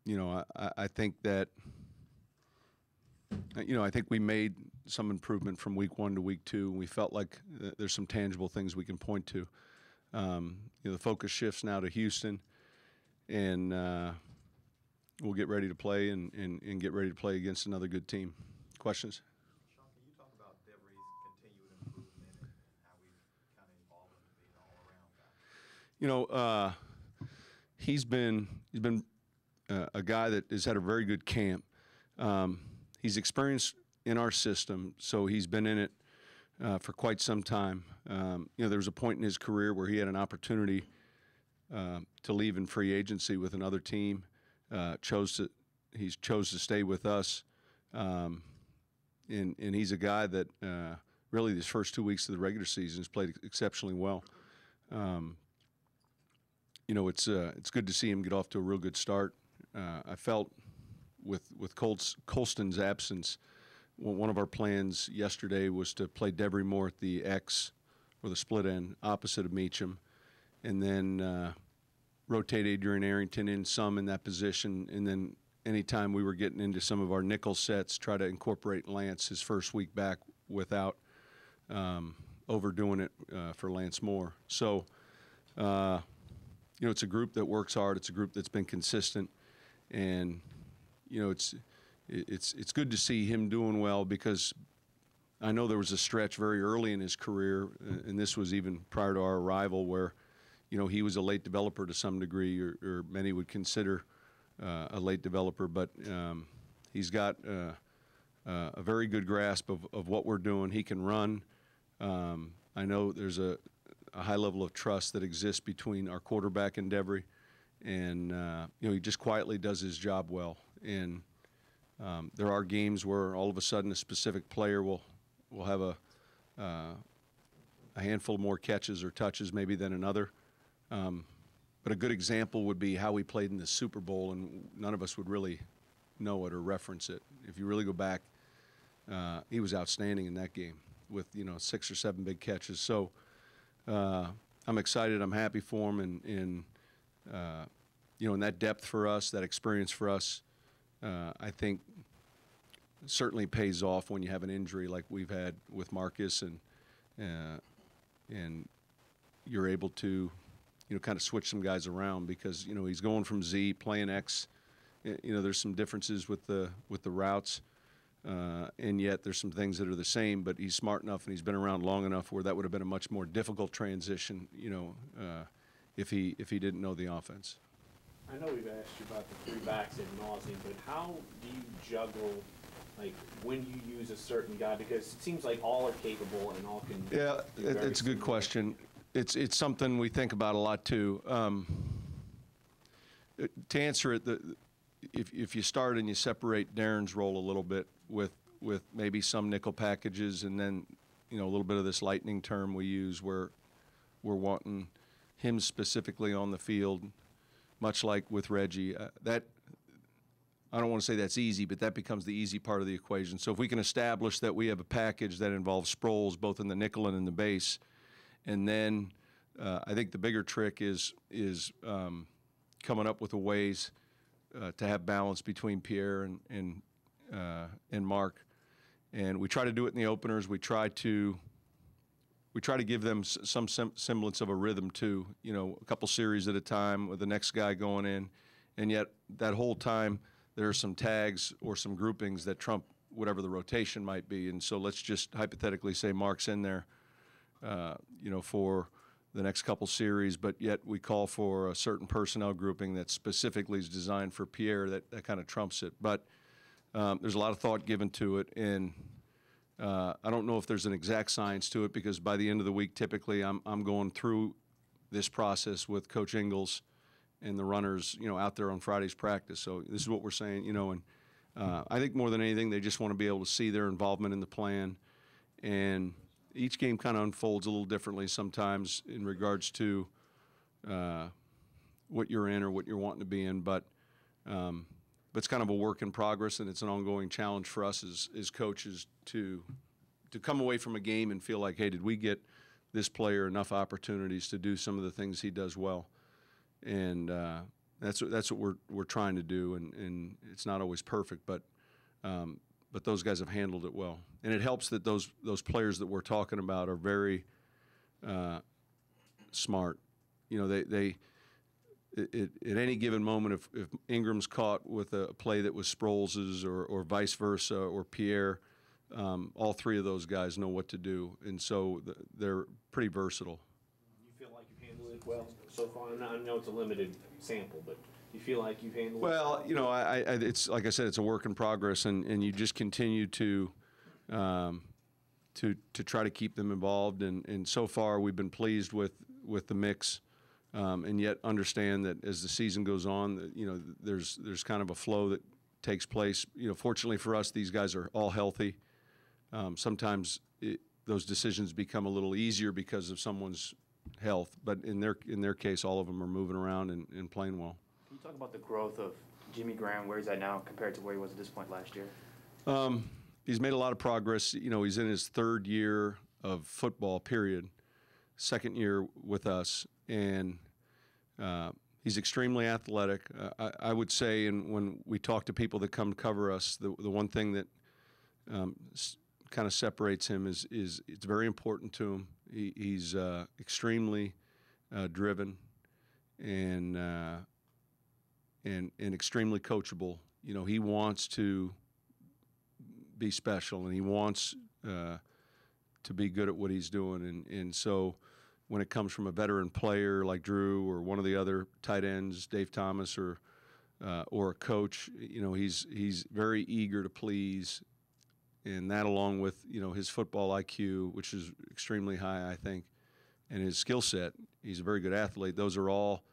I think that, I think we made some improvement from week 1 to week 2. And we felt like there's some tangible things we can point to. The focus shifts now to Houston, and we'll get ready to play and get ready to play against another good team. Questions? Sean, can you talk about Devery's continued improvement and how we've kind of evolved him to being an all-around guy? He's been a guy that has had a very good camp. He's experienced in our system, so he's been in it for quite some time. There was a point in his career where he had an opportunity to leave in free agency with another team. He chose to stay with us, and he's a guy that really these first 2 weeks of the regular season has played exceptionally well. It's good to see him get off to a real good start. I felt with Colston's absence, one of our plans yesterday was to play Devery more at the X or the split end opposite of Meacham, and then rotate Adrian Arrington in some in that position, and then anytime we were getting into some of our nickel sets, try to incorporate Lance his first week back without overdoing it for Lance Moore. So, it's a group that works hard. It's a group that's been consistent, and it's good to see him doing well, because I know there was a stretch very early in his career, and this was even prior to our arrival, where he was a late developer to some degree, or many would consider a late developer, but he's got a very good grasp of what we're doing. He can run. I know there's a high level of trust that exists between our quarterback and Devery, and he just quietly does his job well. And there are games where all of a sudden a specific player will have a handful more catches or touches maybe than another. But a good example would be how we played in the Super Bowl, and none of us would really know it or reference it. If you really go back, he was outstanding in that game with 6 or 7 big catches. So I'm excited. I'm happy for him, and in that depth for us, that experience for us, I think certainly pays off when you have an injury like we've had with Marcus, and you're able to kind of switch some guys around, because he's going from Z playing X. There's some differences with the routes, and yet there's some things that are the same. But he's smart enough and he's been around long enough where that would have been a much more difficult transition, if he didn't know the offense. I know we've asked you about the 3 backs ad nauseum, but how do you juggle, like, when you use a certain guy? Because it seems like all are capable and all can. Yeah, it's a good question. It's something we think about a lot too. To answer it, if you start and you separate Darren's role a little bit with maybe some nickel packages, and then a little bit of this lightning term we use where we're wanting him specifically on the field, much like with Reggie. That I don't want to say that's easy, but that becomes the easy part of the equation. So if we can establish that we have a package that involves Sproles both in the nickel and in the base, and then I think the bigger trick is coming up with a ways to have balance between Pierre and Mark, and we try to do it in the openers. We try to give them some semblance of a rhythm too. A couple series at a time with the next guy going in, and yet that whole time there are some tags or some groupings that trump whatever the rotation might be. And so let's just hypothetically say Mark's in there, for the next couple series, but yet we call for a certain personnel grouping that specifically is designed for Pierre that kind of trumps it. But there's a lot of thought given to it, and I don't know if there's an exact science to it, because by the end of the week, typically I'm going through this process with Coach Ingalls and the runners, out there on Friday's practice. So this is what we're saying, and I think more than anything, they just want to be able to see their involvement in the plan, and each game kind of unfolds a little differently sometimes in regards to what you're in or what you're wanting to be in, but it's kind of a work in progress, and it's an ongoing challenge for us as coaches to come away from a game and feel like, hey, did we get this player enough opportunities to do some of the things he does well? And That's what we're trying to do, and it's not always perfect, but those guys have handled it well, and it helps that those players that we're talking about are very smart. You know, at any given moment, if Ingram's caught with a play that was Sproles's or vice versa, or Pierre, all three of those guys know what to do, and so they're pretty versatile. You feel like you've handled it well so far? I know it's a limited sample, but you feel like you've handled it well? You know, it's like I said, it's a work in progress, and you just continue to try to keep them involved, and so far we've been pleased with the mix. And yet understand that as the season goes on, you know, there's kind of a flow that takes place. You know, fortunately for us, these guys are all healthy. Sometimes those decisions become a little easier because of someone's health, but in their case, all of them are moving around and playing well. Can you talk about the growth of Jimmy Graham, where he's at now compared to where he was at this point last year? He's made a lot of progress. You know, he's in his third year of football, period, second year with us, and he's extremely athletic. I would say, and when we talk to people that come cover us, the one thing that kind of separates him is it's very important to him. He's extremely driven and extremely coachable. You know, he wants to be special, and he wants to be good at what he's doing, and so when it comes from a veteran player like Drew or one of the other tight ends, Dave Thomas, or a coach, you know, he's very eager to please, and that, along with, you know, his football IQ, which is extremely high, I think, and his skill set, he's a very good athlete. Those are all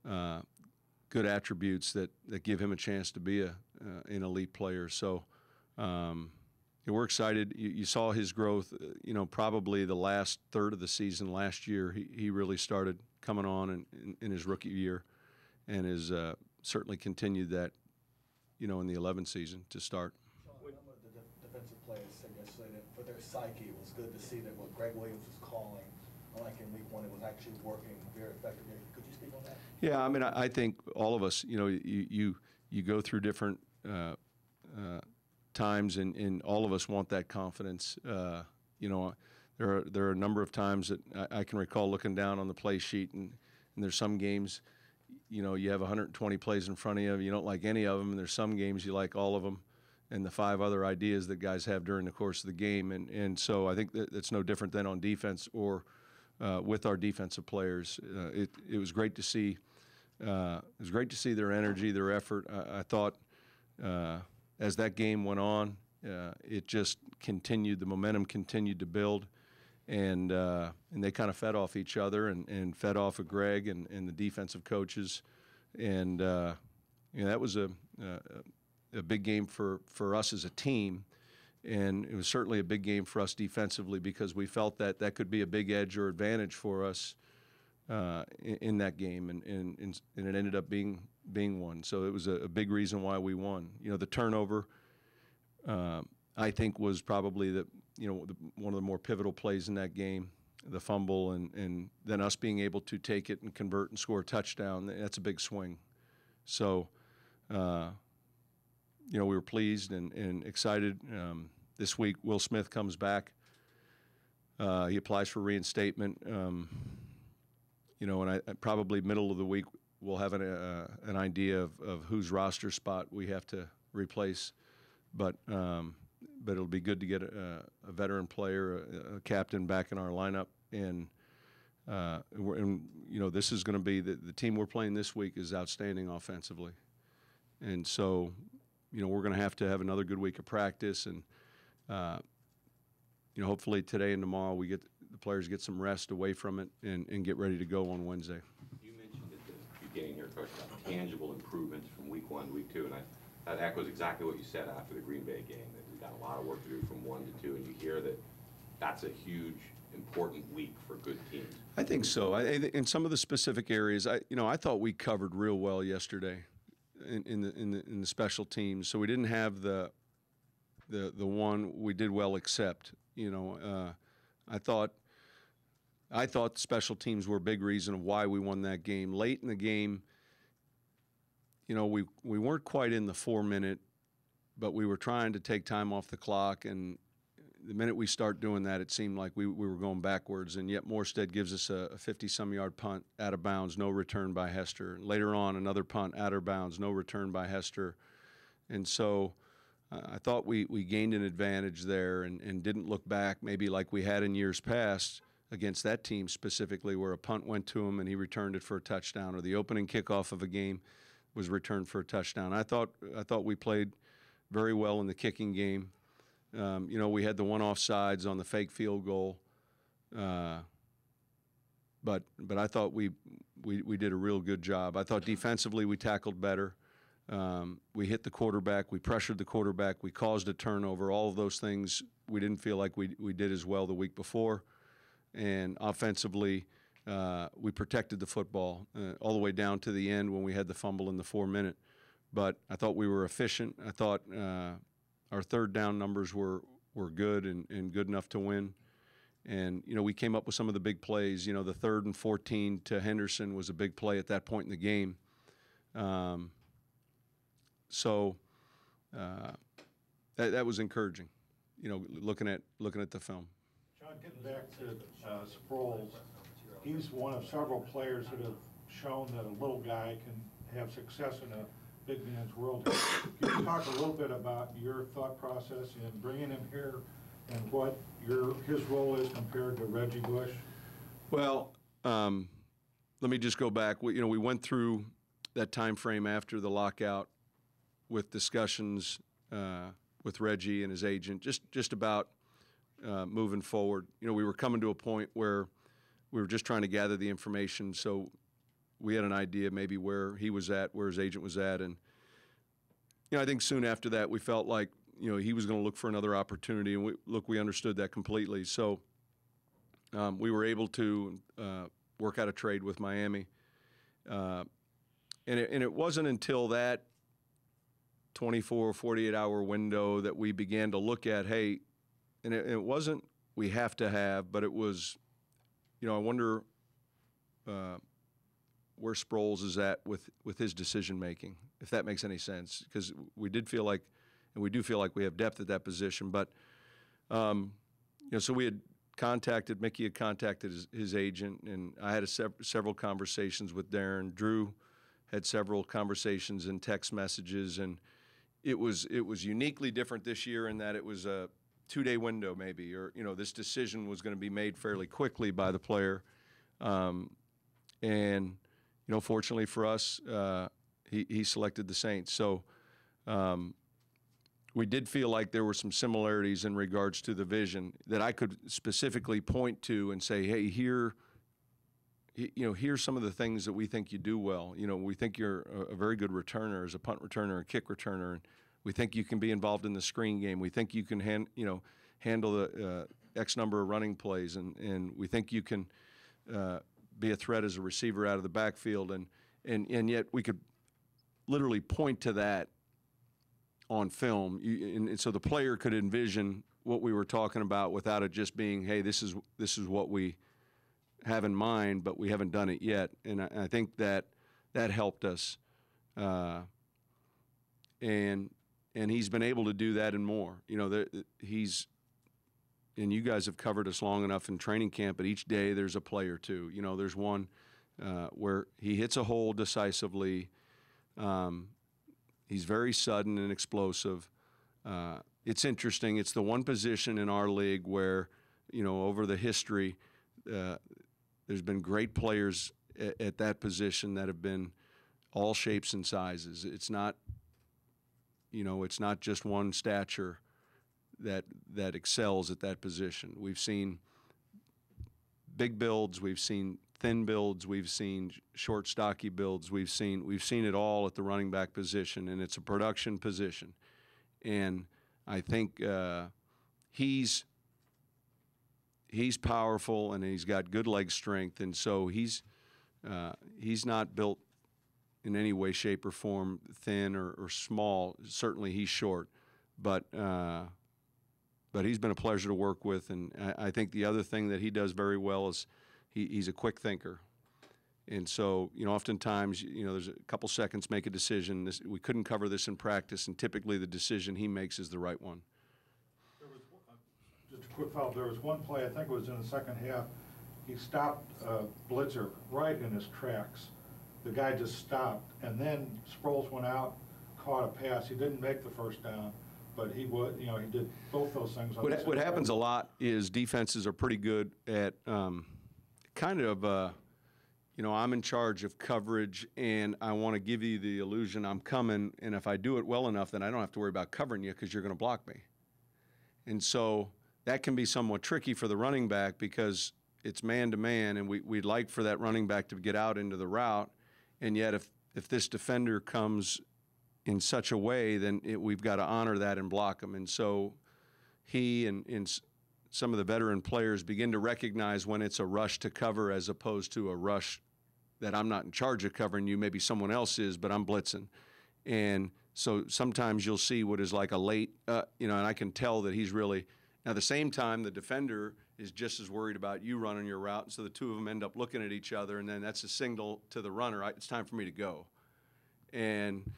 good attributes that give him a chance to be an elite player. So we're excited. You saw his growth, you know, probably the last third of the season last year. He really started coming on in his rookie year, and has certainly continued that, you know, in the 11 season to start. Sean, a number of the defensive players said yesterday that for their psyche, it was good to see that what Greg Williams was calling, unlike in week one, it was actually working very effectively. Could you speak on that? Yeah, I mean, I think all of us, you know, you go through different times, and all of us want that confidence. You know, there are a number of times that I can recall looking down on the play sheet, and there's some games, you know, you have 120 plays in front of you, you don't like any of them, and there's some games you like all of them, and the 5 other ideas that guys have during the course of the game, and so I think that's no different than on defense or with our defensive players. It was great to see. It was great to see their energy, their effort. I thought as that game went on, it just continued. The momentum continued to build, and they kind of fed off each other and fed off of Greg and the defensive coaches, and you know, that was a big game for us as a team, and it was certainly a big game for us defensively, because we felt that could be a big edge or advantage for us in that game, and it ended up being one. So it was a big reason why we won. You know, the turnover, I think, was probably one of the more pivotal plays in that game. The fumble, and then us being able to take it and convert and score a touchdown. That's a big swing. So, you know, we were pleased and excited. This week, Will Smith comes back. He applies for reinstatement. You know, and I probably middle of the week we'll have an idea of whose roster spot we have to replace. But it'll be good to get a veteran player, a captain, back in our lineup. And you know, this is going to be the team we're playing this week is outstanding offensively. And so, you know, we're going to have another good week of practice, and you know, hopefully today and tomorrow the players get some rest away from it and get ready to go on Wednesday. You mentioned at the beginning your question about tangible improvements from week 1 to week 2, and that echoes exactly what you said after the Green Bay game, that we've got a lot of work to do from 1 to 2, and you hear that that's a huge, important week for good teams. I think so. In some of the specific areas, I thought we covered real well yesterday in the special teams. So we didn't have the one we did well, except, you know, I thought special teams were a big reason of why we won that game. Late in the game, we weren't quite in the 4-minute, but we were trying to take time off the clock, and the minute we start doing that, it seemed like we were going backwards, and yet Morstead gives us a 50-some-yard punt out of bounds, no return by Hester. Later on, another punt out of bounds, no return by Hester. And so I thought we gained an advantage there and didn't look back maybe like we had in years past against that team specifically, where a punt went to him and he returned it for a touchdown, or the opening kickoff of a game was returned for a touchdown. I thought we played very well in the kicking game. We had the one offsides on the fake field goal, but I thought we did a real good job. I thought defensively we tackled better. We hit the quarterback, we pressured the quarterback, we caused a turnover. All of those things we didn't feel like we did as well the week before. And offensively, we protected the football all the way down to the end when we had the fumble in the 4-minute. But I thought we were efficient. I thought our third down numbers were good and good enough to win. And, we came up with some of the big plays. The 3rd and 14 to Henderson was a big play at that point in the game. So that was encouraging, looking at the film. John, getting back to Sproles, he's one of several players that have shown that a little guy can have success in a big man's world. Can you talk a little bit about your thought process in bringing him here and what his role is compared to Reggie Bush? Well, let me just go back. We went through that time frame after the lockout with discussions with Reggie and his agent, just about moving forward. We were coming to a point where we were just trying to gather the information, so we had an idea maybe where he was at, where his agent was at, and I think soon after that we felt like he was going to look for another opportunity, and we understood that completely. So we were able to work out a trade with Miami, and it wasn't until that 24 or 48-hour window that we began to look at, hey, and it wasn't we have to have, but it was, I wonder where Sproles is at with his decision-making, if that makes any sense, because we did feel like, and we do feel like we have depth at that position. But, so we had Mickey had contacted his agent, and I had several conversations with Darren. Drew had several conversations and text messages, and it was uniquely different this year in that it was a 2-day window maybe, or this decision was going to be made fairly quickly by the player, and fortunately for us, he selected the Saints. So we did feel like there were some similarities in regards to the vision that I could specifically point to and say, hey, here's some of the things that we think you do well. We think you're a very good returner as a punt returner, a kick returner, and we think you can be involved in the screen game. We think you can handle the X number of running plays, and we think you can be a threat as a receiver out of the backfield, and yet we could literally point to that on film, and so the player could envision what we were talking about without it just being, hey, this is what we have in mind, but we haven't done it yet. And I think that helped us, and he's been able to do that and more. And you guys have covered us long enough in training camp, but each day there's a play or two. There's one where he hits a hole decisively. He's very sudden and explosive. It's interesting. It's the one position in our league where, over the history, there's been great players at that position that have been all shapes and sizes. It's not just one stature that excels at that position. We've seen big builds, we've seen thin builds, we've seen short, stocky builds, we've seen it all at the running back position, and it's a production position. And I think he's powerful and he's got good leg strength, and so he's not built in any way, shape, or form thin or small. Certainly he's short, but he's been a pleasure to work with. And I think the other thing that he does very well is he's a quick thinker. And so, oftentimes, there's a couple seconds, make a decision. We couldn't cover this in practice, and typically the decision he makes is the right one. There was, just a quick follow, there was one play, I think it was in the second half, he stopped blitzer right in his tracks. The guy just stopped, and then Sproles went out, caught a pass. He didn't make the first down, but he would, he did both those things. What happens a lot is defenses are pretty good at I'm in charge of coverage, and I want to give you the illusion I'm coming, and if I do it well enough, then I don't have to worry about covering you because you're going to block me. And so that can be somewhat tricky for the running back because it's man-to-man, and we'd like for that running back to get out into the route, and yet if this defender comes in such a way, then we've got to honor that and block him. And so he and some of the veteran players begin to recognize when it's a rush to cover as opposed to a rush that I'm not in charge of covering you, maybe someone else is, but I'm blitzing. And so sometimes you'll see what is like a late, and I can tell that he's really – now at the same time, the defender is just as worried about you running your route, and so the two of them end up looking at each other, and then that's a signal to the runner, it's time for me to go. And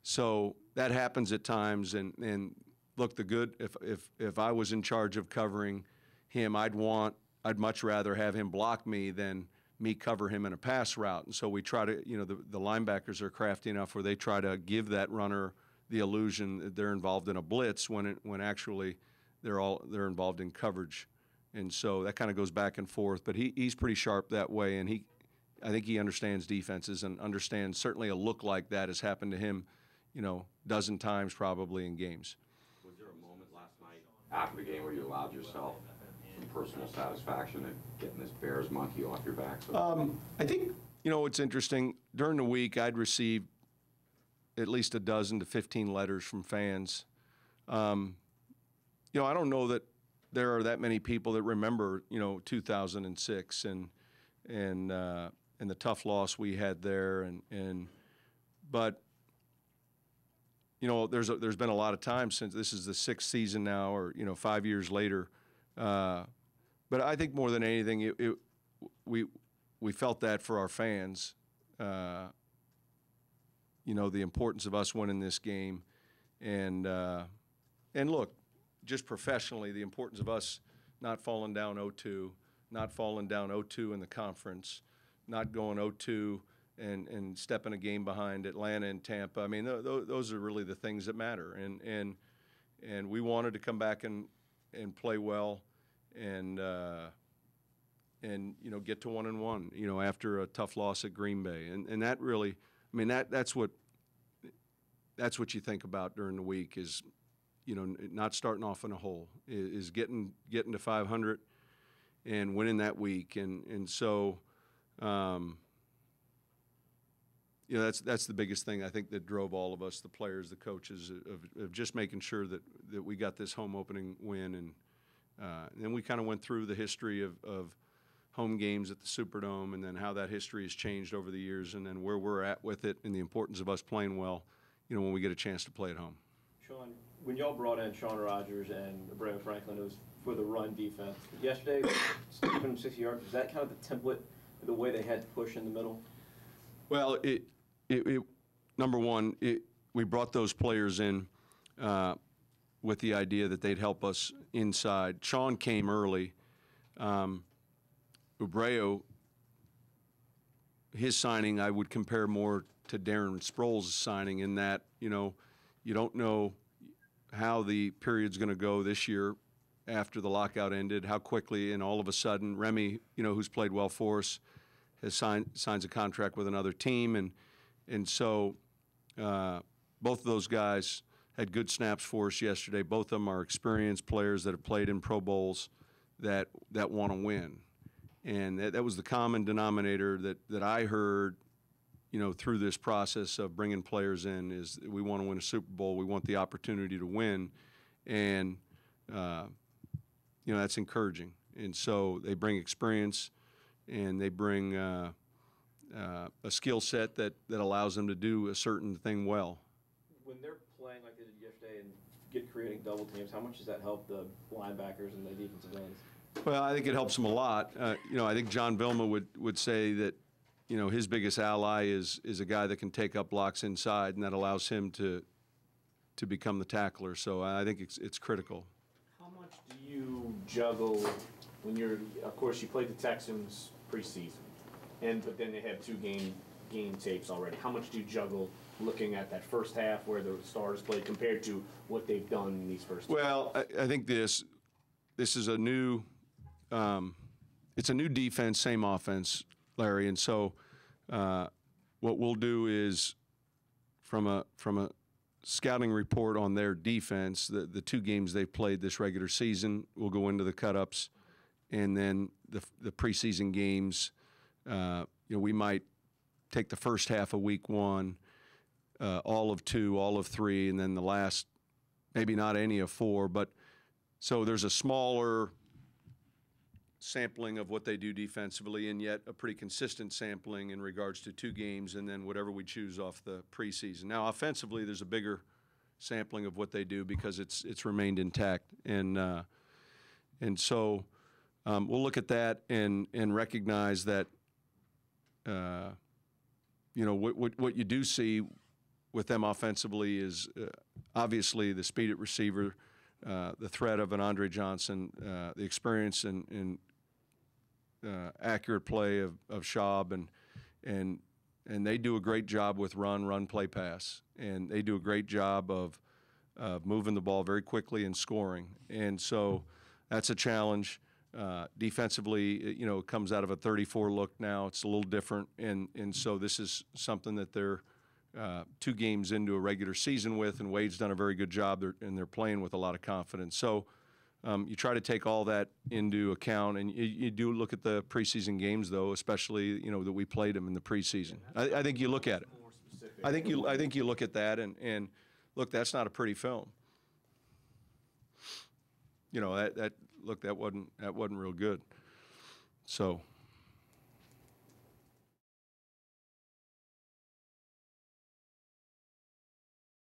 so that happens at times, and look, if I was in charge of covering him, I'd much rather have him block me than me cover him in a pass route. And so we try to, the linebackers are crafty enough where they try to give that runner the illusion that they're involved in a blitz when actually they're involved in coverage. And so that kind of goes back and forth. But he's pretty sharp that way, and I think he understands defenses and understands certainly a look like that has happened to him, dozen times probably in games. Was there a moment last night after the game where you allowed yourself some personal satisfaction at getting this Bears monkey off your back? I think, it's interesting. During the week, I'd received at least a dozen to 15 letters from fans. I don't know that there are that many people that remember, 2006 and the tough loss we had there, but there's been a lot of time since this is the 6th season now, or 5 years later. But I think more than anything, we felt that for our fans. The importance of us winning this game, and look, just professionally, the importance of us not falling down 0-2, not falling down 0-2 in the conference, not going 0-2 and stepping a game behind Atlanta and Tampa. I mean, those are really the things that matter. And we wanted to come back and play well and get to 1-1, after a tough loss at Green Bay. And that really, I mean, that's what you think about during the week is, not starting off in a hole, is getting to 500 and winning that week. And so, that's the biggest thing I think that drove all of us, the players, the coaches, of just making sure that we got this home opening win. And then we kind of went through the history of home games at the Superdome, and then how that history has changed over the years, and then where we're at with it, and the importance of us playing well, when we get a chance to play at home. Sean, when y'all brought in Sean Rogers and Abreu Franklin, it was for the run defense. Yesterday, keeping 60 yards, was that kind of the template, the way they had to push in the middle? Well, number one, we brought those players in with the idea that they'd help us inside. Sean came early. Abreu, his signing, I would compare more to Darren Sproles' signing in that, you don't know how the period's going to go this year after the lockout ended, how quickly, and all of a sudden, Remy, who's played well for us, has signs a contract with another team, and so both of those guys had good snaps for us yesterday. Both of them are experienced players that have played in Pro Bowls that want to win, and that was the common denominator that I heard, through this process of bringing players in, is we want to win a Super Bowl. We want the opportunity to win, and that's encouraging. And so they bring experience, and they bring a skill set that allows them to do a certain thing well. When they're playing like they did yesterday and creating double teams, how much does that help the linebackers and the defensive ends? Well, I think it helps them a lot. I think John Vilma would say that you know, his biggest ally is a guy that can take up blocks inside, and that allows him to become the tackler. So I think it's critical. How much do you juggle when you're, of course, you played the Texans preseason, but then they have two game tapes already. How much do you juggle looking at that first half where the stars played compared to what they've done in these first? Well, I think this is a new it's a new defense, same offense, Larry, and so what we'll do is from a scouting report on their defense, the two games they've played this regular season, we'll go into the cut-ups, and then the preseason games, we might take the first half of week one, all of two, all of three, and then the last, maybe not any of four, but so there's a smaller sampling of what they do defensively, and yet a pretty consistent sampling in regards to two games, and then whatever we choose off the preseason. Now, offensively, there's a bigger sampling of what they do because it's remained intact, and so we'll look at that and recognize that what you do see with them offensively is obviously the speed at receiver, the threat of an Andre Johnson, the experience and accurate play of Schaub, and they do a great job with run, play, pass, and they do a great job of moving the ball very quickly and scoring, and so that's a challenge. Defensively, it comes out of a 34 look now. It's a little different, and so this is something that they're two games into a regular season with, and Wade's done a very good job, and they're playing with a lot of confidence. So you try to take all that into account, and you do look at the preseason games, though, especially that we played them in the preseason. I think you look at it. I think you look at that, and look, that's not a pretty film. That wasn't real good. So.